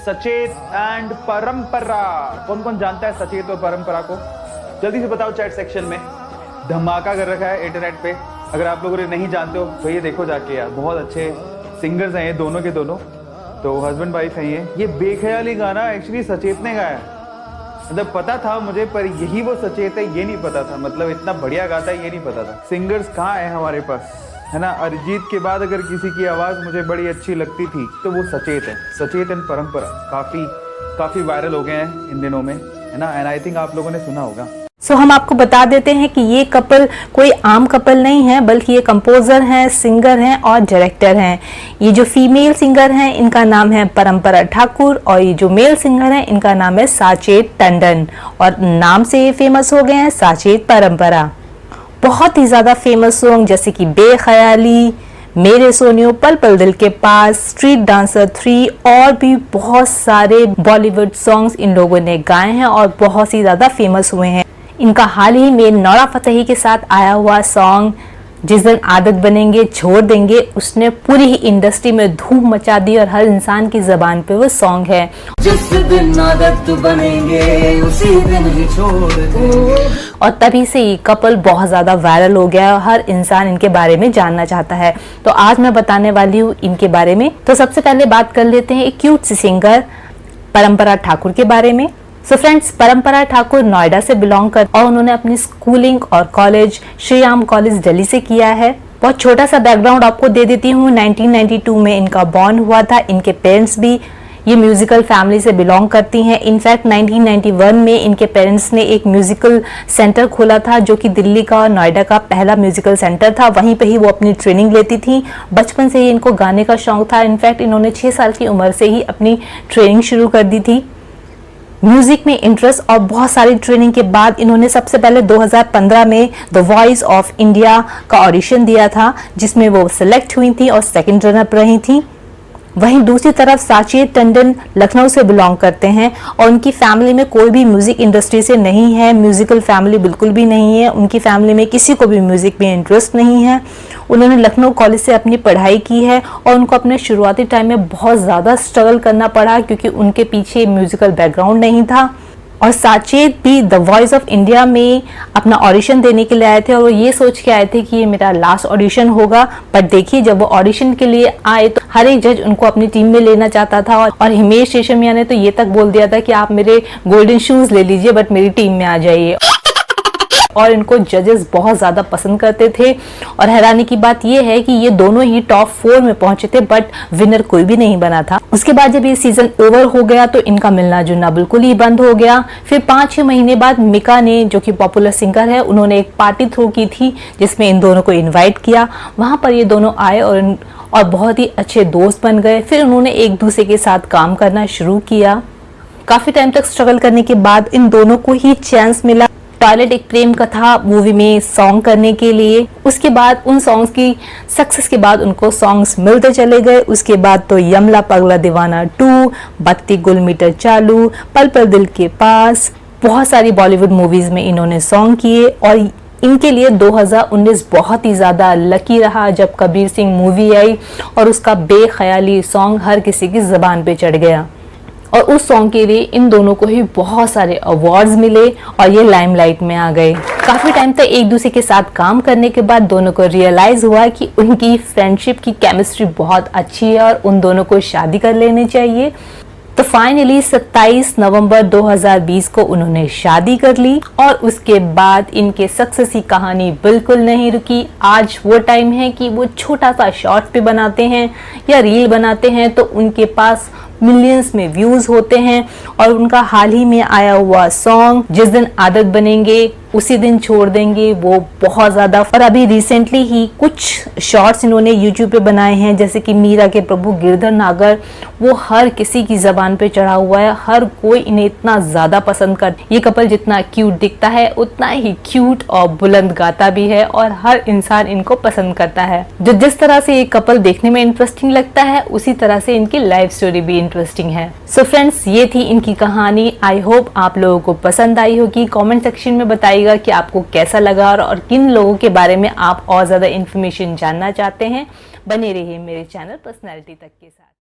सचेत एंड परंपरा। कौन कौन जानता है सचेत और परंपरा को? जल्दी से बताओ चैट सेक्शन में। धमाका कर रखा है इंटरनेट पे। अगर आप लोगों ने नहीं जानते हो तो ये देखो जाके यार, बहुत अच्छे सिंगर्स हैं ये दोनों के दोनों, तो हस्बैंड वाइफ हैं ये बेख्याली गाना एक्चुअली सचेत ने गाया है। मतलब पता था मुझे, पर यही वो सचेत है ये नहीं पता था। मतलब इतना बढ़िया गाता है ये नहीं पता था। सिंगर्स कहाँ है हमारे पास, है ना? अरिजीत के बाद अगर किसी की आवाज़ मुझे बड़ी अच्छी लगती थी तो वो सचेत है। सचेत एंड परंपरा काफ़ी वायरल हो गए हैं इन दिनों में, है ना? एंड आई थिंक आप लोगों ने सुना होगा। हम आपको बता देते हैं कि ये कपल कोई आम कपल नहीं है, बल्कि ये कंपोजर हैं, सिंगर हैं और डायरेक्टर हैं। ये जो फीमेल सिंगर हैं इनका नाम है परंपरा ठाकुर, और ये जो मेल सिंगर हैं इनका नाम है साचेत टंडन, और नाम से ये फेमस हो गए हैं साचेत परंपरा। बहुत ही ज़्यादा फेमस सॉन्ग जैसे कि बेख्याली, मेरे सोनियो, पल पल दिल के पास, स्ट्रीट डांसर 3 और भी बहुत सारे बॉलीवुड सॉन्ग्स इन लोगों ने गाए हैं और बहुत ही ज़्यादा फेमस हुए हैं। इनका हाल ही में नोरा फतेही के साथ आया हुआ सॉन्ग जिस दिन आदत बनेंगे छोड़ देंगे, उसने पूरी ही इंडस्ट्री में धूम मचा दी और हर इंसान की जबान पे वो सॉन्ग है। जिस दिन आदत बनेंगे उसी दिन ही छोड़ देंगे। और तभी से ये कपल बहुत ज़्यादा वायरल हो गया और हर इंसान इनके बारे में जानना चाहता है। तो आज मैं बताने वाली हूँ इनके बारे में। तो सबसे पहले बात कर लेते हैं एक क्यूट सी सिंगर परंपरा ठाकुर के बारे में। फ्रेंड्स, परंपरा ठाकुर नोएडा से बिलोंग कर और उन्होंने अपनी स्कूलिंग और कॉलेज श्रीराम कॉलेज दिल्ली से किया है। बहुत छोटा सा बैकग्राउंड आपको दे देती हूँ। 1992 में इनका बॉर्न हुआ था। इनके पेरेंट्स भी ये म्यूजिकल फैमिली से बिलोंग करती हैं। इनफैक्ट 1991 में इनके पेरेंट्स ने एक म्यूजिकल सेंटर खोला था जो कि दिल्ली का और नोएडा का पहला म्यूजिकल सेंटर था। वहीं पे ही वो अपनी ट्रेनिंग लेती थी। बचपन से ही इनको गाने का शौक था। इनफैक्ट इन्होंने 6 साल की उम्र से ही अपनी ट्रेनिंग शुरू कर दी थी। म्यूजिक में इंटरेस्ट और बहुत सारी ट्रेनिंग के बाद इन्होंने सबसे पहले 2015 में द वॉइस ऑफ इंडिया का ऑडिशन दिया था, जिसमें वो सिलेक्ट हुई थी और सेकंड रनर रही थी। वहीं दूसरी तरफ साचेत टंडन लखनऊ से बिलोंग करते हैं और उनकी फैमिली में कोई भी म्यूजिक इंडस्ट्री से नहीं है। म्यूजिकल फैमिली बिल्कुल भी नहीं है। उनकी फैमिली में किसी को भी म्यूजिक में इंटरेस्ट नहीं है। उन्होंने लखनऊ कॉलेज से अपनी पढ़ाई की है और उनको अपने शुरुआती टाइम में बहुत ज़्यादा स्ट्रगल करना पड़ा क्योंकि उनके पीछे म्यूजिकल बैकग्राउंड नहीं था। और साचेत भी द वॉइस ऑफ इंडिया में अपना ऑडिशन देने के लिए आए थे और वो ये सोच के आए थे कि ये मेरा लास्ट ऑडिशन होगा। बट देखिए, जब वो ऑडिशन के लिए आए तो हर एक जज उनको अपनी टीम में लेना चाहता था और हिमेश रेशमिया ने तो ये तक बोल दिया था कि आप मेरे गोल्डन शूज ले लीजिए बट मेरी टीम में आ जाइए। और इनको जजेस बहुत ज़्यादा पसंद करते थे। और हैरानी की बात यह है कि ये दोनों ही टॉप 4 में पहुंचे थे, बट विनर कोई भी नहीं बना था। उसके बाद जब ये सीजन ओवर हो गया तो इनका मिलना जुलना बिल्कुल ही बंद हो गया। फिर 5-6 महीने बाद मिका ने, जो कि पॉपुलर सिंगर है, उन्होंने एक पार्टी थ्रो की थी जिसमें इन दोनों को इन्वाइट किया। वहां पर ये दोनों आए और बहुत ही अच्छे दोस्त बन गए। फिर उन्होंने एक दूसरे के साथ काम करना शुरू किया। काफी टाइम तक स्ट्रगल करने के बाद इन दोनों को ही चांस मिला टॉयलेट एक प्रेम कथा मूवी में सॉन्ग करने के लिए। उसके बाद उन सॉन्ग्स की सक्सेस के बाद उनको सॉन्ग्स मिलते चले गए। उसके बाद तो यमला पगला दीवाना 2, बत्ती गुल मीटर चालू, पल पल दिल के पास, बहुत सारी बॉलीवुड मूवीज में इन्होंने सॉन्ग किए। और इनके लिए 2019 बहुत ही ज़्यादा लकी रहा जब कबीर सिंह मूवी आई और उसका बेख्याली सॉन्ग हर किसी की ज़बान पे चढ़ गया। और उस सॉन्ग के लिए इन दोनों को ही बहुत सारे अवार्ड्स मिले और ये लाइमलाइट में आ गए। काफ़ी टाइम तक एक दूसरे के साथ काम करने के बाद दोनों को रियलाइज़ हुआ कि उनकी फ्रेंडशिप की केमिस्ट्री बहुत अच्छी है और उन दोनों को शादी कर लेनी चाहिए। तो फाइनली 27 नवंबर 2020 को उन्होंने शादी कर ली और उसके बाद इनके सक्सेस की कहानी बिल्कुल नहीं रुकी। आज वो टाइम है कि वो छोटा सा शॉर्ट पे बनाते हैं या रील बनाते हैं तो उनके पास मिलियंस में व्यूज होते हैं। और उनका हाल ही में आया हुआ सॉन्ग जिस दिन आदत बनेंगे उसी दिन छोड़ देंगे, वो बहुत ज्यादा। और अभी रिसेंटली ही कुछ शॉर्ट्स इन्होंने यूट्यूब पे बनाए हैं, जैसे कि मीरा के प्रभु गिरधर नागर, वो हर किसी की जबान पे चढ़ा हुआ है। हर कोई इन्हें इतना ज्यादा पसंद कर। ये कपल जितना क्यूट दिखता है उतना ही क्यूट और बुलंद गाता भी है और हर इंसान इनको पसंद करता है। जिस तरह से ये कपल देखने में इंटरेस्टिंग लगता है उसी तरह से इनकी लाइफ स्टोरी भी इंटरेस्टिंग है। सो फ्रेंड्स, ये थी इनकी कहानी। आई होप आप लोगों को पसंद आई होगी। कमेंट सेक्शन में बताइएगा कि आपको कैसा लगा और किन लोगों के बारे में आप और ज्यादा इन्फॉर्मेशन जानना चाहते हैं। बने रहिए मेरे चैनल पर्सनैलिटी तक के साथ।